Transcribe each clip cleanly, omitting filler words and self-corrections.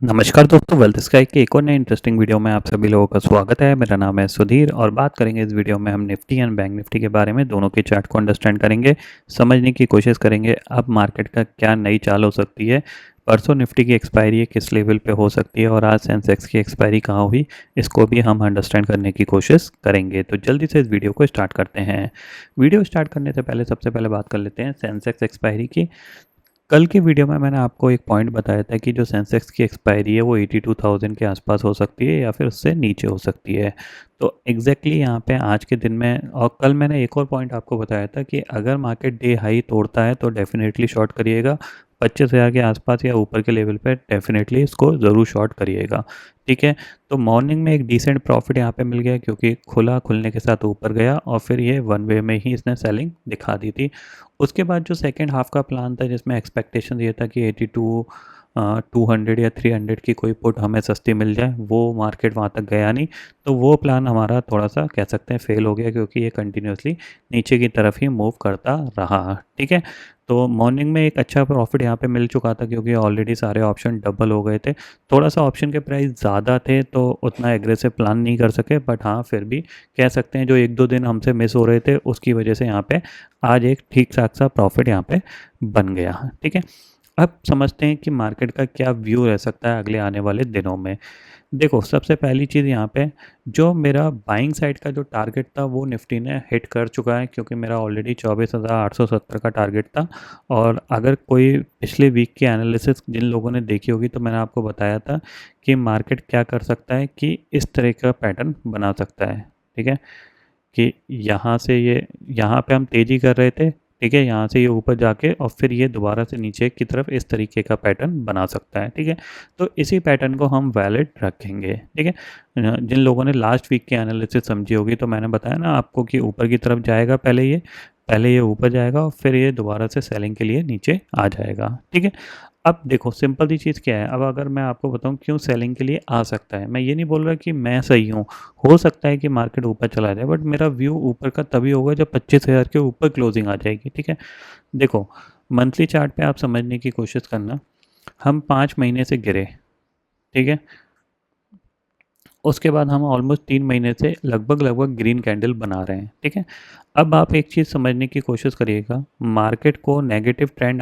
नमस्कार दोस्तों, wealth sky के एक और नए इंटरेस्टिंग वीडियो में आप सभी लोगों का स्वागत है। मेरा नाम है सुधीर और बात करेंगे इस वीडियो में हम निफ्टी एंड बैंक निफ्टी के बारे में। दोनों के चार्ट को अंडरस्टैंड करेंगे, समझने की कोशिश करेंगे अब मार्केट का क्या नई चाल हो सकती है। परसों निफ्टी की एक्सपायरी किस लेवल पे हो सकती है और आज सेंसेक्स की एक्सपायरी कहाँ हुई, इसको भी हम अंडरस्टैंड करने की कोशिश करेंगे। तो जल्दी से इस वीडियो को स्टार्ट करते हैं। वीडियो स्टार्ट करने से पहले सबसे पहले बात कर लेते हैं सेंसेक्स एक्सपायरी की। कल की वीडियो में मैंने आपको एक पॉइंट बताया था कि जो सेंसेक्स की एक्सपायरी है वो 82,000 के आसपास हो सकती है या फिर उससे नीचे हो सकती है। तो एग्जैक्टली यहाँ पे आज के दिन में, और कल मैंने एक और पॉइंट आपको बताया था कि अगर मार्केट डे हाई तोड़ता है तो डेफिनेटली शॉर्ट करिएगा। 25,000 के आसपास या ऊपर के लेवल पे डेफिनेटली इसको ज़रूर शॉर्ट करिएगा। ठीक है। तो मॉर्निंग में एक डिसेंट प्रॉफिट यहाँ पे मिल गया क्योंकि खुलने के साथ ऊपर गया और फिर ये वन वे में ही इसने सेलिंग दिखा दी थी। उसके बाद जो सेकेंड हाफ का प्लान था जिसमें एक्सपेक्टेशन ये था कि 82 200 या 300 की कोई पुट हमें सस्ती मिल जाए, वो मार्केट वहाँ तक गया नहीं। तो वो प्लान हमारा थोड़ा सा कह सकते हैं फेल हो गया क्योंकि ये कंटिन्यूसली नीचे की तरफ ही मूव करता रहा। ठीक है। तो मॉर्निंग में एक अच्छा प्रॉफिट यहाँ पे मिल चुका था क्योंकि ऑलरेडी सारे ऑप्शन डबल हो गए थे। थोड़ा सा ऑप्शन के प्राइस ज़्यादा थे तो उतना एग्रेसिव प्लान नहीं कर सके, बट हाँ फिर भी कह सकते हैं जो एक दो दिन हमसे मिस हो रहे थे उसकी वजह से यहाँ पे आज एक ठीक ठाक सा प्रॉफिट यहाँ पे बन गया। ठीक है। अब समझते हैं कि मार्केट का क्या व्यू रह सकता है अगले आने वाले दिनों में। देखो, सबसे पहली चीज़ यहाँ पे जो मेरा बाइंग साइड का जो टारगेट था वो निफ्टी ने हिट कर चुका है क्योंकि मेरा ऑलरेडी 24,870 का टारगेट था। और अगर कोई पिछले वीक की एनालिसिस जिन लोगों ने देखी होगी तो मैंने आपको बताया था कि मार्केट क्या कर सकता है कि इस तरह का पैटर्न बना सकता है। ठीक है। कि यहाँ से ये, यहाँ पे हम तेज़ी कर रहे थे। ठीक है। यहाँ से ये ऊपर जाके और फिर ये दोबारा से नीचे की तरफ इस तरीके का पैटर्न बना सकता है। ठीक है। तो इसी पैटर्न को हम वैलिड रखेंगे। ठीक है। जिन लोगों ने लास्ट वीक की एनालिसिस समझी होगी तो मैंने बताया ना आपको कि ऊपर की तरफ जाएगा, पहले ये ऊपर जाएगा और फिर ये दोबारा से सेलिंग के लिए नीचे आ जाएगा। ठीक है। अब देखो, सिंपल सी चीज़ क्या है। अब अगर मैं आपको बताऊं क्यों सेलिंग के लिए आ सकता है, मैं ये नहीं बोल रहा कि मैं सही हूँ। हो सकता है कि मार्केट ऊपर चला जाए, बट मेरा व्यू ऊपर का तभी होगा जब 25,000 के ऊपर क्लोजिंग आ जाएगी। ठीक है। देखो, मंथली चार्ट पे आप समझने की कोशिश करना। हम 5 महीने से गिरे। ठीक है। उसके बाद हम ऑलमोस्ट 3 महीने से लगभग लगभग ग्रीन कैंडल बना रहे हैं। ठीक है। अब आप एक चीज़ समझने की कोशिश करिएगा, मार्केट को नेगेटिव ट्रेंड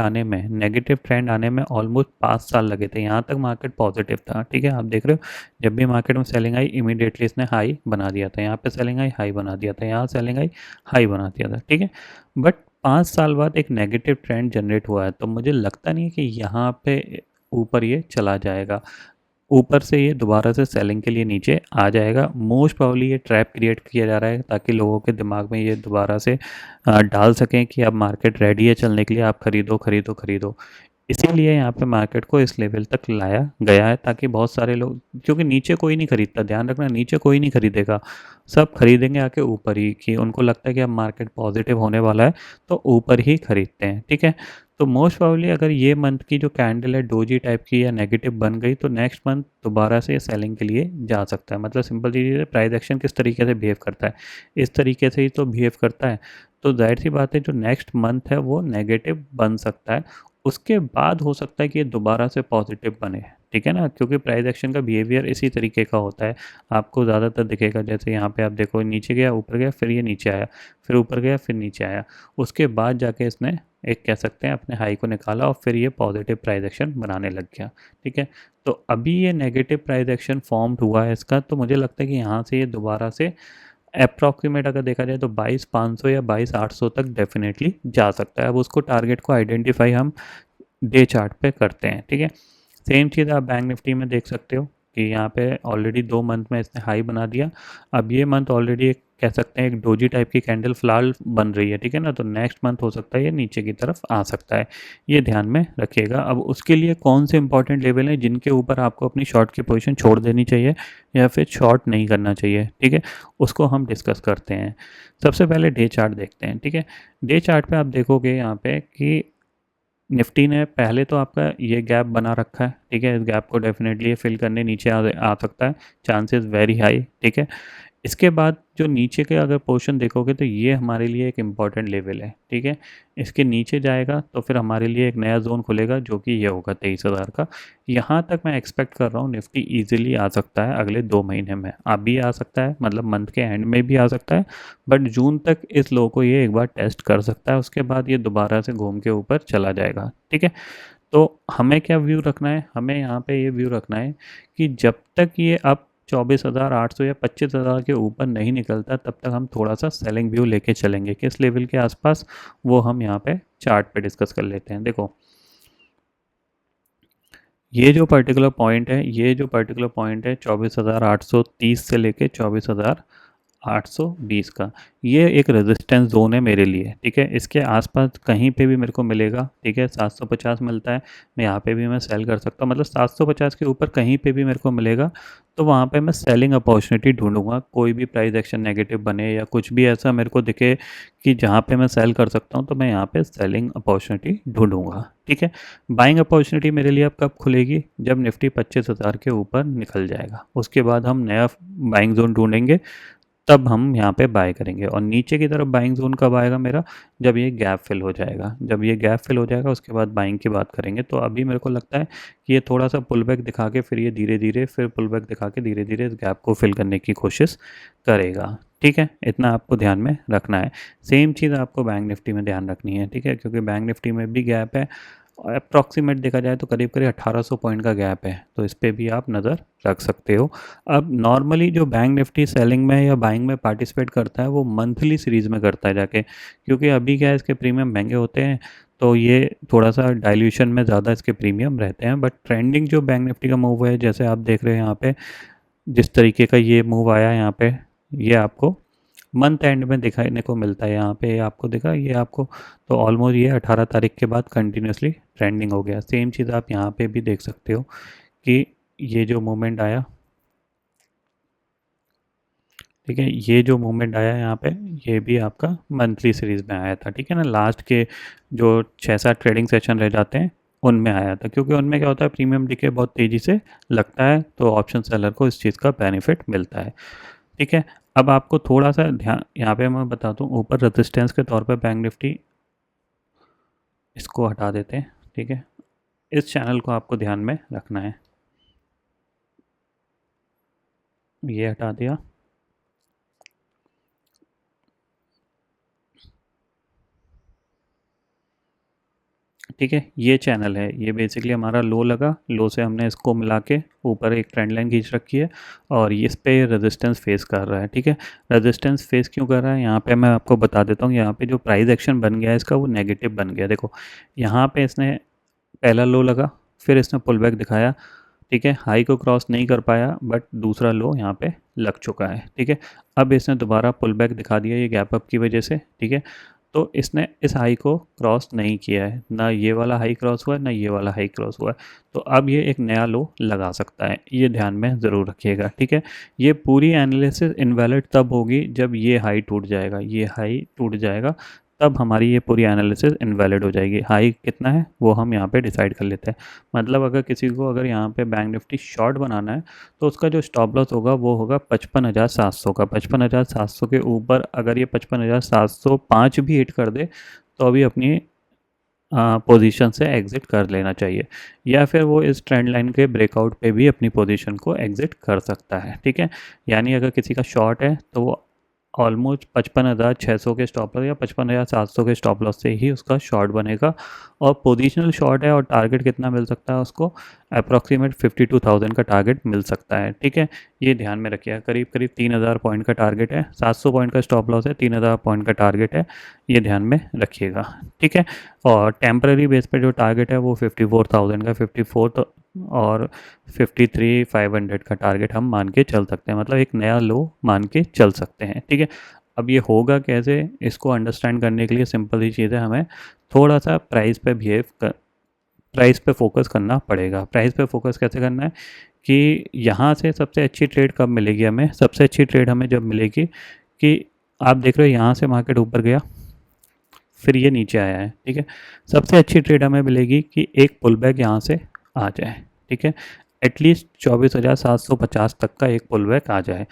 आने में ऑलमोस्ट 5 साल लगे थे। यहाँ तक मार्केट पॉजिटिव था। ठीक है। आप देख रहे हो, जब भी मार्केट में सेलिंग आई इमीडिएटली इसने हाई बना दिया था। यहाँ पे सेलिंग आई हाई बना दिया था, यहाँ सेलिंग आई हाई बना दिया था। ठीक है। बट 5 साल बाद एक नेगेटिव ट्रेंड जनरेट हुआ है तो मुझे लगता नहीं है कि यहाँ पे ऊपर ये चला जाएगा। ऊपर से ये दोबारा से सेलिंग के लिए नीचे आ जाएगा। मोस्ट प्रॉब्ली ये ट्रैप क्रिएट किया जा रहा है ताकि लोगों के दिमाग में ये दोबारा से डाल सकें कि अब मार्केट रेडी है चलने के लिए, आप खरीदो खरीदो खरीदो। इसीलिए यहाँ पे मार्केट को इस लेवल तक लाया गया है ताकि बहुत सारे लोग, क्योंकि नीचे कोई नहीं खरीदता, ध्यान रखना, नीचे कोई नहीं खरीदेगा। सब खरीदेंगे आके ऊपर ही, कि उनको लगता है कि अब मार्केट पॉजिटिव होने वाला है तो ऊपर ही खरीदते हैं। ठीक है। तो मोस्ट प्रोबेबली अगर ये मंथ की जो कैंडल है डोजी टाइप की या नेगेटिव बन गई तो नेक्स्ट मंथ दोबारा से सेलिंग के लिए जा सकता है। मतलब सिंपल चीज़ है, प्राइस एक्शन किस तरीके से बिहेव करता है, इस तरीके से ही तो बिहेव करता है। तो जाहिर सी बात है जो नेक्स्ट मंथ है वो नेगेटिव बन सकता है। उसके बाद हो सकता है कि ये दोबारा से पॉजिटिव बने। ठीक है ना, क्योंकि प्राइस एक्शन का बिहेवियर इसी तरीके का होता है। आपको ज़्यादातर दिखेगा, जैसे यहाँ पे आप देखो, नीचे गया ऊपर गया फिर ये नीचे आया, फिर ऊपर गया फिर नीचे आया, उसके बाद जाके इसने एक कह सकते हैं अपने हाई को निकाला और फिर ये पॉजिटिव प्राइस एक्शन बनाने लग गया। ठीक है। तो अभी ये नेगेटिव प्राइस एक्शन फॉर्म्ड हुआ है इसका, तो मुझे लगता है कि यहाँ से ये दोबारा से अप्रॉक्सीमेट अगर देखा जाए तो 22,500 या 22,800 तक डेफिनेटली जा सकता है। अब उसको टारगेट को आइडेंटिफाई हम डे चार्ट पे करते हैं। ठीक है। सेम चीज़ आप बैंक निफ्टी में देख सकते हो कि यहाँ पे ऑलरेडी 2 मंथ में इसने हाई बना दिया। अब ये मंथ ऑलरेडी एक कह सकते हैं एक डोजी टाइप की कैंडल फिलहाल बन रही है। ठीक है ना। तो नेक्स्ट मंथ हो सकता है ये नीचे की तरफ आ सकता है, ये ध्यान में रखिएगा। अब उसके लिए कौन से इंपॉर्टेंट लेवल हैं जिनके ऊपर आपको अपनी शॉर्ट की पोजीशन छोड़ देनी चाहिए या फिर शॉर्ट नहीं करना चाहिए, ठीक है, उसको हम डिस्कस करते हैं। सबसे पहले डे चार्ट देखते हैं। ठीक है। डे चार्ट पे आप देखोगे यहाँ पे कि निफ्टी ने पहले तो आपका ये गैप बना रखा है। ठीक है। इस गैप को डेफिनेटली फिल करने नीचे आ सकता है, चांसेस वेरी हाई। ठीक है। इसके बाद जो नीचे के अगर पोर्शन देखोगे तो ये हमारे लिए एक इम्पॉर्टेंट लेवल है, ठीक है। इसके नीचे जाएगा तो फिर हमारे लिए एक नया जोन खुलेगा जो कि ये होगा 23,000 का। यहाँ तक मैं एक्सपेक्ट कर रहा हूँ निफ्टी इजीली आ सकता है अगले 2 महीने में, अभी आ सकता है, मतलब मंथ के एंड में भी आ सकता है, बट जून तक इस लो को ये एक बार टेस्ट कर सकता है, उसके बाद ये दोबारा से घूम के ऊपर चला जाएगा, ठीक है। तो हमें क्या व्यू रखना है, हमें यहाँ पे ये व्यू रखना है कि जब तक ये अब 24,800 या 25,000 के ऊपर नहीं निकलता तब तक हम थोड़ा सा सेलिंग व्यू लेके चलेंगे। किस लेवल के आसपास, वो हम यहाँ पे चार्ट पे डिस्कस कर लेते हैं। देखो ये जो पर्टिकुलर पॉइंट है, ये जो पर्टिकुलर पॉइंट है 24,830 से लेके 24,820 का, ये एक रेजिस्टेंस जोन है मेरे लिए, ठीक है। इसके आसपास कहीं पे भी मेरे को मिलेगा, ठीक है, 750 मिलता है, मैं यहाँ पे भी मैं सेल कर सकता हूँ, मतलब 750 के ऊपर कहीं पे भी मेरे को मिलेगा तो वहाँ पे मैं सेलिंग अपॉर्चुनिटी ढूंढूंगा। कोई भी प्राइस एक्शन नेगेटिव बने या कुछ भी ऐसा मेरे को दिखे कि जहाँ पे मैं सेल कर सकता हूँ तो मैं यहाँ पे सेलिंग अपॉर्चुनिटी ढूंढूंगा, ठीक है। बाइंग अपॉर्चुनिटी मेरे लिए अब कब खुलेगी, जब निफ्टी 25,000 के ऊपर निकल जाएगा, उसके बाद हम नया बाइंग जोन ढूंढेंगे, तब हम यहाँ पे बाय करेंगे। और नीचे की तरफ बाइंग जोन कब आएगा मेरा, जब ये गैप फिल हो जाएगा, जब ये गैप फिल हो जाएगा उसके बाद बाइंग की बात करेंगे। तो अभी मेरे को लगता है कि ये थोड़ा सा पुल बैक दिखा के फिर ये धीरे धीरे फिर पुल बैक दिखा के धीरे धीरे इस गैप को फिल करने की कोशिश करेगा, ठीक है। इतना आपको ध्यान में रखना है। सेम चीज़ आपको बैंक निफ्टी में ध्यान रखनी है, ठीक है, क्योंकि बैंक निफ्टी में भी गैप है, अप्रॉक्सीमेट देखा जाए तो करीब करीब 1800 पॉइंट का गैप है, तो इस पर भी आप नज़र रख सकते हो। अब नॉर्मली जो बैंक निफ्टी सेलिंग में या बाइंग में पार्टिसिपेट करता है वो मंथली सीरीज़ में करता है जाके, क्योंकि अभी क्या है इसके प्रीमियम महंगे होते हैं तो ये थोड़ा सा डाइल्यूशन में ज़्यादा इसके प्रीमियम रहते हैं। बट ट्रेंडिंग जो बैंक निफ्टी का मूव है, जैसे आप देख रहे हैं यहाँ पे जिस तरीके का ये मूव आया यहाँ पे, ये आपको मंथ एंड में दिखाने को मिलता है, यहाँ पे आपको दिखा ये आपको, तो ऑलमोस्ट ये 18 तारीख के बाद कंटिन्यूसली ट्रेंडिंग हो गया। सेम चीज़ आप यहाँ पे भी देख सकते हो कि ये जो मूवमेंट आया, ठीक है, ये जो मूवमेंट आया यहाँ पे, ये भी आपका मंथली सीरीज में आया था, ठीक है ना। लास्ट के जो 6-7 ट्रेडिंग सेशन रह जाते हैं उनमें आया था, क्योंकि उनमें क्या होता है प्रीमियम डीके बहुत तेज़ी से लगता है, तो ऑप्शन सेलर को इस चीज़ का बेनिफिट मिलता है, ठीक है। अब आपको थोड़ा सा ध्यान यहाँ पे मैं बता दूँ, ऊपर रेजिस्टेंस के तौर पे बैंक निफ्टी, इसको हटा देते हैं, ठीक है। इस चैनल को आपको ध्यान में रखना है, ये हटा दिया, ठीक है। ये चैनल है, ये बेसिकली हमारा लो लगा, लो से हमने इसको मिला के ऊपर एक ट्रेंड लाइन खींच रखी है और इस पे रेजिस्टेंस फेस कर रहा है, ठीक है। रेजिस्टेंस फेस क्यों कर रहा है, यहाँ पे मैं आपको बता देता हूँ। यहाँ पे जो प्राइस एक्शन बन गया है इसका, वो नेगेटिव बन गया। देखो यहाँ पे इसने पहला लो लगा, फिर इसने पुल बैक दिखाया, ठीक है, हाई को क्रॉस नहीं कर पाया, बट दूसरा लो यहाँ पे लग चुका है, ठीक है। अब इसने दोबारा पुल बैक दिखा दिया ये गैप अप की वजह से, ठीक है। तो इसने इस हाई को क्रॉस नहीं किया है, ना ये वाला हाई क्रॉस हुआ है ना ये वाला हाई क्रॉस हुआ है, तो अब ये एक नया लो लगा सकता है, ये ध्यान में ज़रूर रखिएगा, ठीक है। ये पूरी एनालिसिस इनवैलिड तब होगी जब ये हाई टूट जाएगा, ये हाई टूट जाएगा, तब हमारी ये पूरी एनालिसिस इनवैलिड हो जाएगी। हाई कितना है वो हम यहाँ पे डिसाइड कर लेते हैं। मतलब अगर किसी को अगर यहाँ पे बैंक निफ्टी शॉर्ट बनाना है तो उसका जो स्टॉप लॉस होगा वो होगा 55,700 का। 55,700 के ऊपर अगर ये 55,705 भी हिट कर दे तो अभी अपनी पोजीशन से एग्ज़िट कर लेना चाहिए, या फिर वो इस ट्रेंड लाइन के ब्रेकआउट पे भी अपनी पोजीशन को एग्ज़िट कर सकता है, ठीक है। यानी अगर किसी का शॉर्ट है तो वो ऑलमोस्ट 55,600 के स्टॉप लॉस या 55,700 के स्टॉप लॉस से ही उसका शॉर्ट बनेगा। और पोजीशनल शॉर्ट है और टारगेट कितना मिल सकता है उसको, अप्रॉक्सीमेट 52,000 का टारगेट मिल सकता है, ठीक है। ये ध्यान में रखिएगा, करीब करीब 3,000 पॉइंट का टारगेट है, 700 पॉइंट का स्टॉप लॉस है, 3,000 पॉइंट का टारगेट है, ये ध्यान में रखिएगा, ठीक है। और टेम्पररी बेस पे जो टारगेट है वो 54,000 का, 54 तो और 53,500 का टारगेट हम मान के चल सकते हैं, मतलब एक नया लो मान के चल सकते हैं, ठीक है। अब ये होगा कैसे, इसको अंडरस्टैंड करने के लिए सिंपल ही चीज़ है, हमें थोड़ा सा प्राइस पे फोकस करना पड़ेगा। प्राइस पे फोकस कैसे करना है कि यहाँ से सबसे अच्छी ट्रेड कब मिलेगी हमें, सबसे अच्छी ट्रेड हमें जब मिलेगी कि आप देख रहे हो यहाँ से मार्केट ऊपर गया फिर ये नीचे आया है, ठीक है। सबसे अच्छी ट्रेड हमें मिलेगी कि एक पुल बैक यहाँ से आ जाए, ठीक है, एटलीस्ट 24,750 तक का एक पुल बैक आ जाए।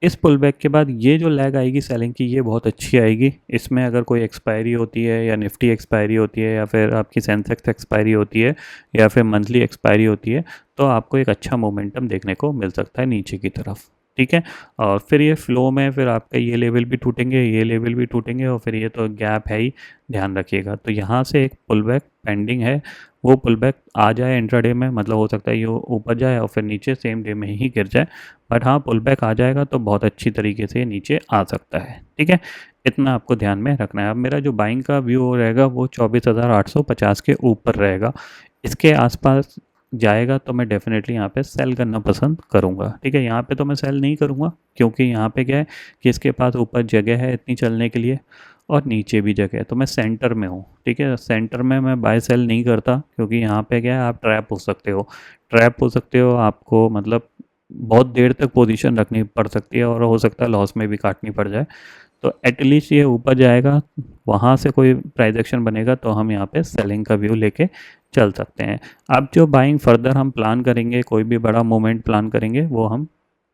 इस पुल बैक के बाद ये जो लैग आएगी सेलिंग की, ये बहुत अच्छी आएगी। इसमें अगर कोई एक्सपायरी होती है या निफ्टी एक्सपायरी होती है या फिर आपकी सेंसेक्स एक्सपायरी होती है या फिर मंथली एक्सपायरी होती है, तो आपको एक अच्छा मोमेंटम देखने को मिल सकता है नीचे की तरफ। ठीक है, और फिर ये फ्लो में फिर आपका ये लेवल भी टूटेंगे, ये लेवल भी टूटेंगे, और फिर ये तो गैप है ही, ध्यान रखिएगा। तो यहाँ से एक पुल बैक पेंडिंग है, वो पुल बैक आ जाए इंट्राडे में, मतलब हो सकता है ये ऊपर जाए और फिर नीचे सेम डे में ही गिर जाए, बट हाँ पुल बैक आ जाएगा तो बहुत अच्छी तरीके से नीचे आ सकता है। ठीक है, इतना आपको ध्यान में रखना है। अब मेरा जो बाइंग का व्यू रहेगा वो 24,850 के ऊपर रहेगा, इसके आसपास जाएगा तो मैं डेफिनेटली यहाँ पे सेल करना पसंद करूँगा। ठीक है, यहाँ पे तो मैं सेल नहीं करूँगा क्योंकि यहाँ पे क्या है कि इसके पास ऊपर जगह है इतनी चलने के लिए और नीचे भी जगह है, तो मैं सेंटर में हूँ। ठीक है, सेंटर में मैं बाय सेल नहीं करता क्योंकि यहाँ पे क्या है, आप ट्रैप हो सकते हो, ट्रैप हो सकते हो, आपको मतलब बहुत देर तक पोजीशन रखनी पड़ सकती है और हो सकता है लॉस में भी काटनी पड़ जाए। तो एटलीस्ट ये ऊपर जाएगा, वहाँ से कोई प्राइस एक्शन बनेगा तो हम यहाँ पे सेलिंग का व्यू लेके चल सकते हैं। अब जो बाइंग फर्दर हम प्लान करेंगे, कोई भी बड़ा मोमेंट प्लान करेंगे, वो हम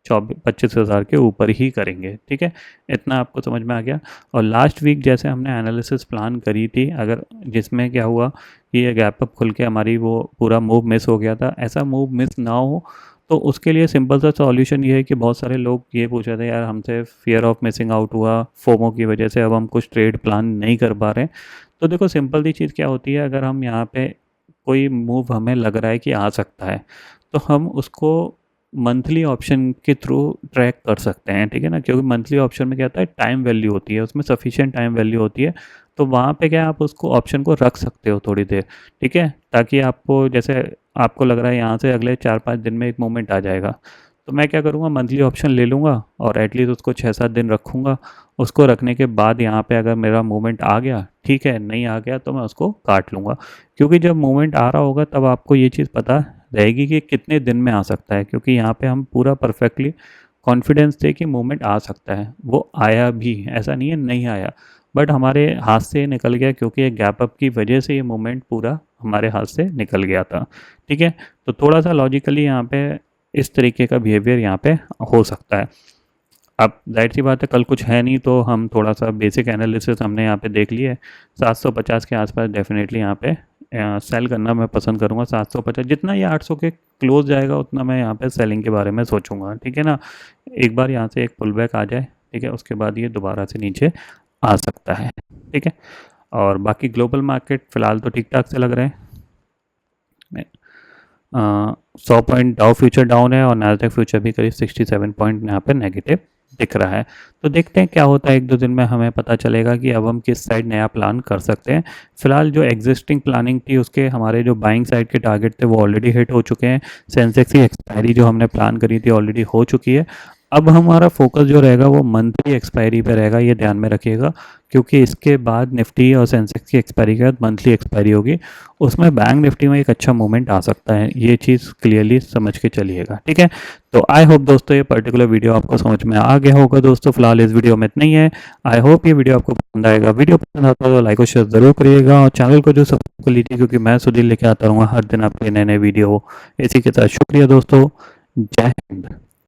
25,000 के ऊपर ही करेंगे। ठीक है, इतना आपको समझ में आ गया। और लास्ट वीक जैसे हमने एनालिसिस प्लान करी थी, अगर जिसमें क्या हुआ कि ये गैप अप खुल के हमारी वो पूरा मूव मिस हो गया था, ऐसा मूव मिस ना हो तो उसके लिए सिंपल सा सॉल्यूशन ये है कि बहुत सारे लोग ये पूछ रहे थे यार हमसे फियर ऑफ मिसिंग आउट हुआ, फोमो की वजह से अब हम कुछ ट्रेड प्लान नहीं कर पा रहे हैं। तो देखो सिंपल सी चीज़ क्या होती है, अगर हम यहाँ पे कोई मूव हमें लग रहा है कि आ सकता है तो हम उसको मंथली ऑप्शन के थ्रू ट्रैक कर सकते हैं। ठीक है ना, क्योंकि मंथली ऑप्शन में क्या होता है, टाइम वैल्यू होती है, उसमें सफिशिएंट टाइम वैल्यू होती है, तो वहाँ पे क्या आप उसको ऑप्शन को रख सकते हो थोड़ी देर। ठीक है, ताकि आपको जैसे आपको लग रहा है यहाँ से अगले 4-5 दिन में एक मोमेंट आ जाएगा, तो मैं क्या करूँगा, मंथली ऑप्शन ले लूँगा और एटलीस्ट उसको 6-7 दिन रखूँगा। उसको रखने के बाद यहाँ पे अगर मेरा मूवमेंट आ गया ठीक है, नहीं आ गया तो मैं उसको काट लूँगा। क्योंकि जब मूवमेंट आ रहा होगा तब आपको ये चीज़ पता रहेगी कि कितने दिन में आ सकता है, क्योंकि यहाँ पे हम पूरा परफेक्टली कॉन्फिडेंस थे कि मूवमेंट आ सकता है। वो आया भी, ऐसा नहीं है नहीं आया, बट हमारे हाथ से निकल गया क्योंकि एक गैप अप की वजह से ये मूवमेंट पूरा हमारे हाथ से निकल गया था। ठीक है, तो थोड़ा सा लॉजिकली यहाँ पे इस तरीके का बिहेवियर यहाँ पे हो सकता है। अब जाहिर सी बात है कल कुछ है नहीं तो हम थोड़ा सा बेसिक एनालिसिस हमने यहाँ पे देख लिए। 750 के आसपास डेफिनेटली यहाँ पे सेल करना मैं पसंद करूँगा। 750 जितना ये 800 के क्लोज जाएगा उतना मैं यहाँ पे सेलिंग के बारे में सोचूंगा। ठीक है ना, एक बार यहाँ से एक पुल बैक आ जाए, ठीक है, उसके बाद ये दोबारा से नीचे आ सकता है। ठीक है, और बाकी ग्लोबल मार्केट फ़िलहाल तो ठीक ठाक से लग रहे हैं। 100 पॉइंट डाउ फ्यूचर डाउन है और नैस्डैक फ्यूचर भी करीब 67 पॉइंट यहाँ पे नेगेटिव दिख रहा है। तो देखते हैं क्या होता है, 1-2 दिन में हमें पता चलेगा कि अब हम किस साइड नया प्लान कर सकते हैं। फिलहाल जो एग्जिस्टिंग प्लानिंग थी उसके हमारे जो बाइंग साइड के टारगेट थे वो ऑलरेडी हिट हो चुके हैं। सेंसेक्स की एक्सपायरी जो हमने प्लान करी थी ऑलरेडी हो चुकी है। अब हमारा फोकस जो रहेगा वो मंथली एक्सपायरी पे रहेगा, ये ध्यान में रखिएगा, क्योंकि इसके बाद निफ्टी और सेंसेक्स की एक्सपायरी के बाद मंथली एक्सपायरी होगी, उसमें बैंक निफ्टी में एक अच्छा मूवमेंट आ सकता है। ये चीज़ क्लियरली समझ के चलिएगा। ठीक है, तो आई होप दोस्तों ये पर्टिकुलर वीडियो आपको समझ में आ गया होगा। दोस्तों फिलहाल इस वीडियो में इतना ही है। आई होप ये वीडियो आपको पसंद आएगा। वीडियो पसंद आता है तो लाइक और शेयर जरूर करिएगा और चैनल को जो सब्सक्राइब कर लीजिए, क्योंकि मैं सुधीर लेके आता रहूँगा हर दिन आपके नए नए वीडियो। इसी के साथ शुक्रिया दोस्तों, जय हिंद।